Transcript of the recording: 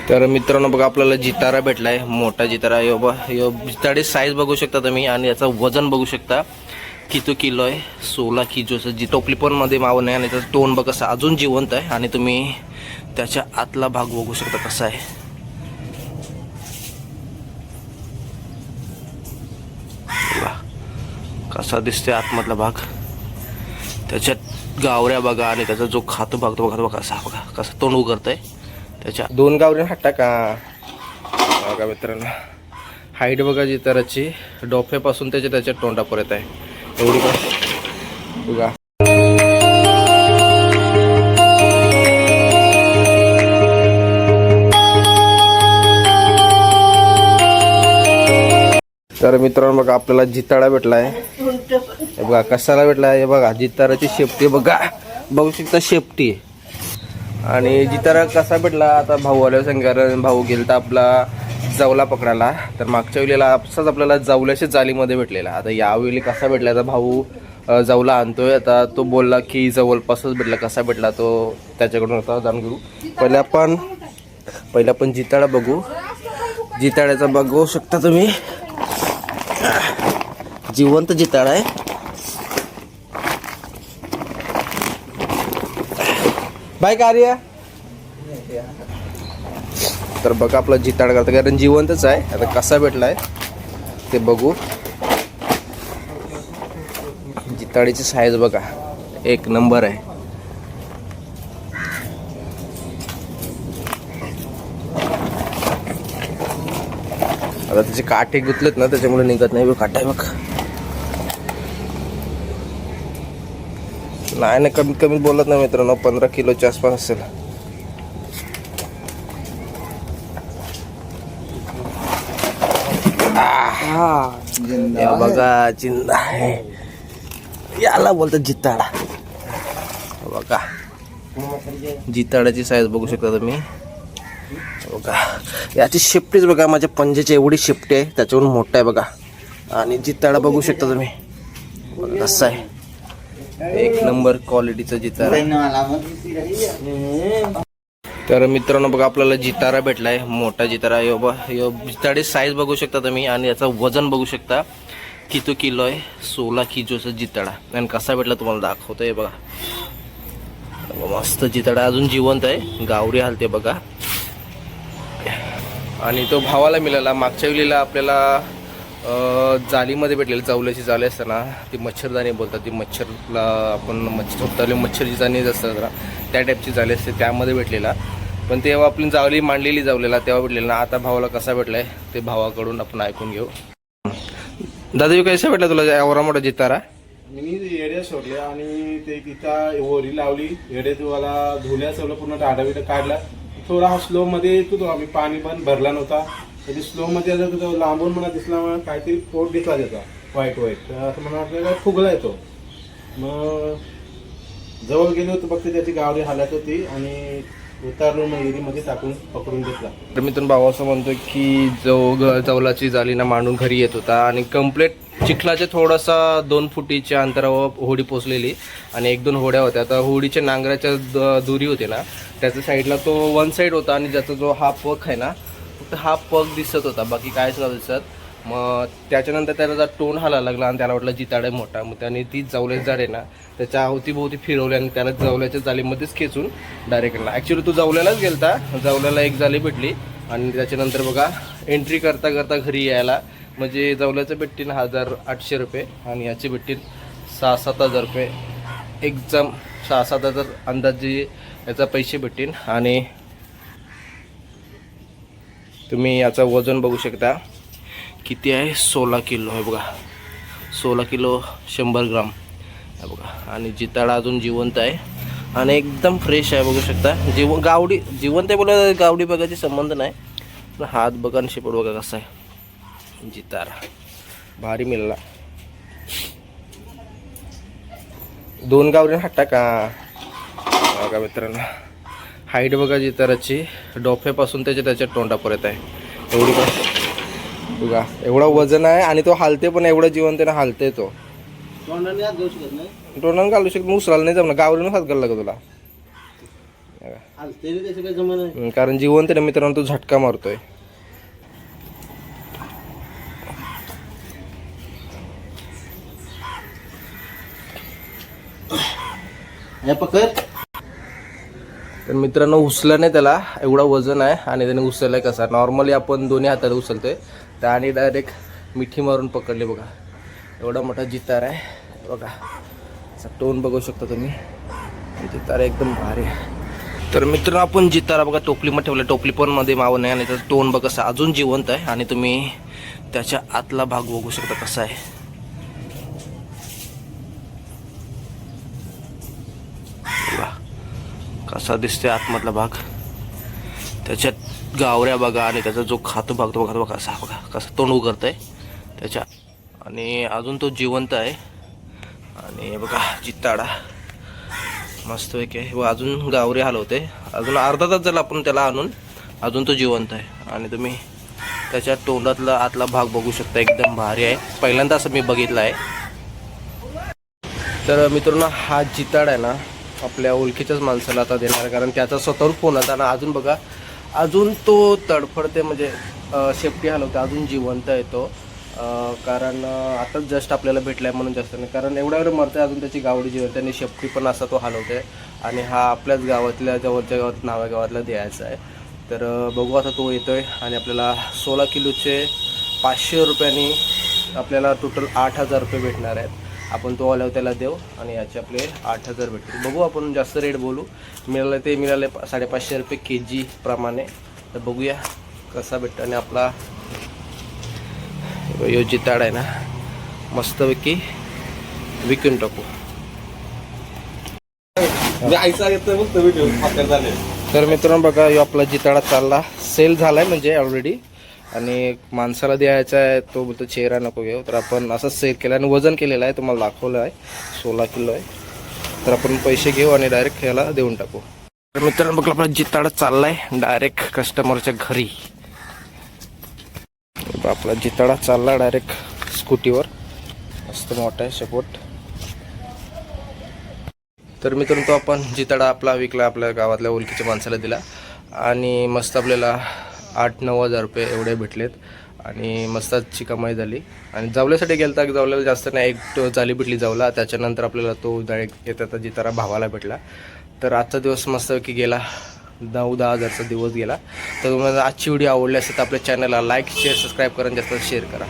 तर मित्रांनो बघा आपल्याला जितारा भेटलाय, मोठा जितारा. जिताराची साईज बघू शकता तुम्ही आणि याचं वजन बघू शकता किती किलो आहे. 16 किलो. जी टोपली पण मध्ये माव नाही आणि त्याचं टोन बघा अजून जिवंत आहे आणि तुम्ही त्याच्या आतला भाग बघू शकता कसा आहे. कसा दिसते आतमधला भाग, त्याच्यात गावऱ्या बघा आणि त्याचा जो खातो भाग तो बघा कसा बघा कसं तोंड उघडतंय. त्याच्या 2 गावऱ्या हट्टा का बघा मित्रांनो. हाईट बघा जिताराची डोफ्यापासून त्याच्या तोंडापर्यंत आहे एवढी बघा. तर मित्रांनो बघा आपल्याला जिताडा भेटलाय. हे बघा कशाला भेटलाय, हे बघा जिताराची शेपटी बघा बघू शकता शेपटी. आणि जितारा कसा भेटला आता भाऊ आल्यावर सांगा. भाऊ गेलता आपला जावला पकडायला, तर मागच्या वेळेला असाच आपल्याला जावल्याच्या जालीमध्ये भेटलेला. आता यावेळी कसा भेटला, आता भाऊ जावला आणतोय. आता तो बोलला की जवळपासच भेटला, कसा भेटला तो त्याच्याकडून आता जाणून घेऊ. पहिला आपण जिताडा बघू. जिताड्याचा बघू शकता तुम्ही, जिवंत जिताडा आहे. बाय कार्य. तर बघा आपला जिताड करता कारण जिवंतच आहे. आता कसा भेटलाय ते बघू. जिताडीची साईज बघा 1 नंबर आहे. आता त्याचे काठे गुतलेत ना त्याच्यामुळे निघत नाही. काटा आहे बघ. नाही कमीत कमी बोलत नाही मित्रांनो 15 किलोच्या आसपास असेल. बघा जिंदा आहे, याला बोलतात जिताडा. बघा जिताडाची साईज बघू शकता तुम्ही. बघा याची शेपटीच बघा माझ्या पंजाची एवढी शेपटी आहे, त्याच्यावरून मोठा आहे बघा. आणि जिताडा बघू शकता तुम्ही बघा कसा आहे. 1 नंबर क्वालिटीचा जितारा. तर मित्रांनो बघा आपल्याला जितारा भेटलाय, मोठा जितारा. जिताराची साईज बघू शकता तुम्ही आणि याचं वजन बघू शकता किती किलो आहे. 16 किलोचा जिताडा. आणि कसा भेटला तुम्हाला दाखवतोय बघा. मस्त जिताडा अजून जिवंत आहे, गावरी हालते बघा. आणि तो भावाला मिळाला. मागच्या वेळेला आपल्याला जालीमध्ये भेटलेली जावल्याची जाळी असताना ती मच्छरदाणी बोलतात. ती मच्छरला आपण मच्छरची जाणी असतात जरा त्या टाईपची जाळी असते, त्यामध्ये भेटलेला. पण तेव्हा आपली जावली मांडलेली जावलेला तेव्हा भेटलेला. आता भावाला कसा भेटलाय ते भावाकडून आपण ऐकून घेऊ. दादा कसा भेटला तुला एवढा मोठा जितारा? मी येड्या सोडल्या आणि ते तिथं ओरी लावली. येड्याला धुल्या सगळं पूर्ण डाडा बिडा काढला. थोडा हा स्लो मध्ये येतो तो. आम्ही पाणी पण भरला नव्हता कधी. स्लो मध्ये लांबून मला दिसला, मला काहीतरी पोट दिसला त्याचा व्हाईट असं मला आपल्याला फुगला येतो. मग जवळ गेलो होतो फक्त त्याची गावरी हालत होती आणि उतारलो मग एरीमध्ये टाकून पकडून घेतला. तर मी तुम्ही भाऊ असं म्हणतो की जवलाची जालीना मांडून घरी येत होता आणि कम्प्लीट चिखलाच्या थोडासा 2 फुटीच्या अंतरावर होडी पोचलेली आणि 1-2 होड्या होत्या. आता होडीच्या नांगराच्या दुरी होते ना त्याच्या साईडला तो 1 साईड होता आणि ज्याचा जो हा पग आहे ना फक्त हा पग दिसत होता, बाकी काहीच नव्हतं दिसत. मग त्याच्यानंतर त्याचा टोन हाला लागला आणि त्याला वाटलं जिताडा मोठा. मग त्याने ती जावल्याची जाड आहे ना त्याच्या अवतीभोवती फिरवली आणि त्याला जावल्याच्या जालीमध्येच खेचून डायरेक्ट आणला. ॲक्च्युली तो जावल्यालाच गेलता, जावल्याला एक जाली भेटली आणि त्याच्यानंतर बघा एंट्री करता करता घरी यायला म्हणजे जावल्याचं भेटतील 1800 रुपये आणि याचे भेटतील 6-7 हजार रुपये. एकदम 6-7 हजार अंदाजे याचा पैसे भेटतील. आणि तुम्ही याचं वजन बघू शकता किती आहे, 16 किलो आहे बघा. 16 किलो 100 ग्राम आहे बघा. आणि जिताडा अजून जिवंत आहे आणि एकदम फ्रेश आहे बघू शकता. गावडी जिवंत आहे बोला, गावडी बघायची संबंध नाही. पण हात बघा आणि शेपूट बघा कसा आहे. जितारा भारी मिळाला. 2 गावरी हट्टा का बघा मित्रांनो. हाईट बघा जिताराची डोफ्यापासून त्याच्या तोंडापर्यंत आहे एवढी बघा. एवढा वजन आहे आणि तो हालते पण एवढा जिवंत ना हालते. तो तोंडाने घालू शकत नाही, उचलायला नाही जमणार. गावरीनं हात घालला का तुला? कारण जिवंत आहे ना मित्रांनो, तो झटका मारतोय. तर मित्रांनो उचला नाही त्याला, एवढा वजन आहे आणि त्याने उचललाय कसा. नॉर्मली आपण दोन्ही हातात उचलतोय तर, आणि डायरेक्ट मिठी मारून पकडले बघा. एवढा मोठा जितार आहे बघा, असा टोन बघू शकता तुम्ही. जितार एकदम भारी आहे. तर मित्रांनो आपण जितारा बघा टोपलीमध्ये ठेवलं, टोपली पण मध्ये मावं नाही, आणि त्याचा टोन बघा कसा अजून जिवंत आहे. आणि तुम्ही त्याच्या आतला भाग बघू शकता कसा आहे. कसा दिसते आतमधला भाग, त्याच्यात गावऱ्या बघा, आणि त्याचा जो खातो भाग तो बघा कसा, बघा कसा तोंड उघडत आहे त्याच्या, आणि अजून तो जिवंत आहे. आणि बघा जिताडा मस्त आहे व अजून गावरे हलवते. अजून अर्धा तास झाला आपण त्याला आणून, अजून तो जिवंत आहे. आणि तुम्ही त्याच्या तोंडातला आतला भाग बघू शकता, एकदम भारी आहे. पहिल्यांदा असं मी बघितलं आहे. तर मित्रांनो हा जिताड आहे ना आपल्या ओळखीच्याच माणसाला आता देणार आहे, कारण त्याचा स्वतःहून फोन होता ना. अजून बघा अजून तो तडफडते, म्हणजे शेपटी हलवते, अजून जिवंत आहे तो. कारण आताच जस्ट आपल्याला भेटलाय म्हणून जास्त नाही, कारण एवढ्या वेळ मरते अजून त्याची गावडी जिवंत, आणि शेपटी पण असा तो हलवते. आणि हा आपल्याच गावातल्या जवळच्या गावात नाव्या गावातला द्यायचा आहे. तर बघू आता तो येतोय. आणि आपल्याला 16 किलोचे 500 रुपयांनी आपल्याला टोटल 8,000 रुपये भेटणार आहेत. आपण तो आल्यावर त्याला देऊ, आणि याचे आपले 8,000 भेटतील. बघू आपण जास्त रेट बोलू. मिळाले 550 रुपये KG प्रमाणे. तर बघूया कसा भेटतो. आणि आपला यो जिताड आहे ना मस्तपैकी विकून टाकू. तर मित्रांनो बघा यो आपला जिताडा चालला, सेल झालाय म्हणजे ऑलरेडी. आणि माणसाला द्यायचा आहे, तो बोलतो चेहरा नको घेऊ. तर आपण असंच सेल केला आणि वजन केलेलं आहे, तुम्हाला दाखवलं आहे 16 किलो आहे. तर आपण पैसे घेऊ आणि डायरेक्ट ह्याला देऊन टाकू. तर मित्रांनो बघा आपला जिताडा चाललाय डायरेक्ट कस्टमरच्या घरी. आपला जिताडा चालला डायरेक्ट स्कूटीवर, मस्त मोठा आहे सपोर्ट. तर मित्रांनो तो आपण जिताडा आपला विकला, आपल्या गावातल्या ओळखीच्या माणसाला दिला. आणि मस्त आपल्याला 8-9 हजार रुपये एवढे भेटलेत. आणि मस्तची कमाई झाली. आणि जावल्यासाठी गेलता, जावल्याला जास्त नाही, एक जाली भेटली जावला. त्याच्यानंतर आपल्याला तो डायरेक्ट येतात जितारा भावाला भेटला. तर आजचा दिवस मस्तपैकी गेला, 9-10 हजारचा दिवस गेला. तर तुम्हाला आजची व्हिडिओ आवडली असेल तर आपल्या चॅनलला लाईक शेअर सबस्क्राईब करा, जास्त शेअर करा.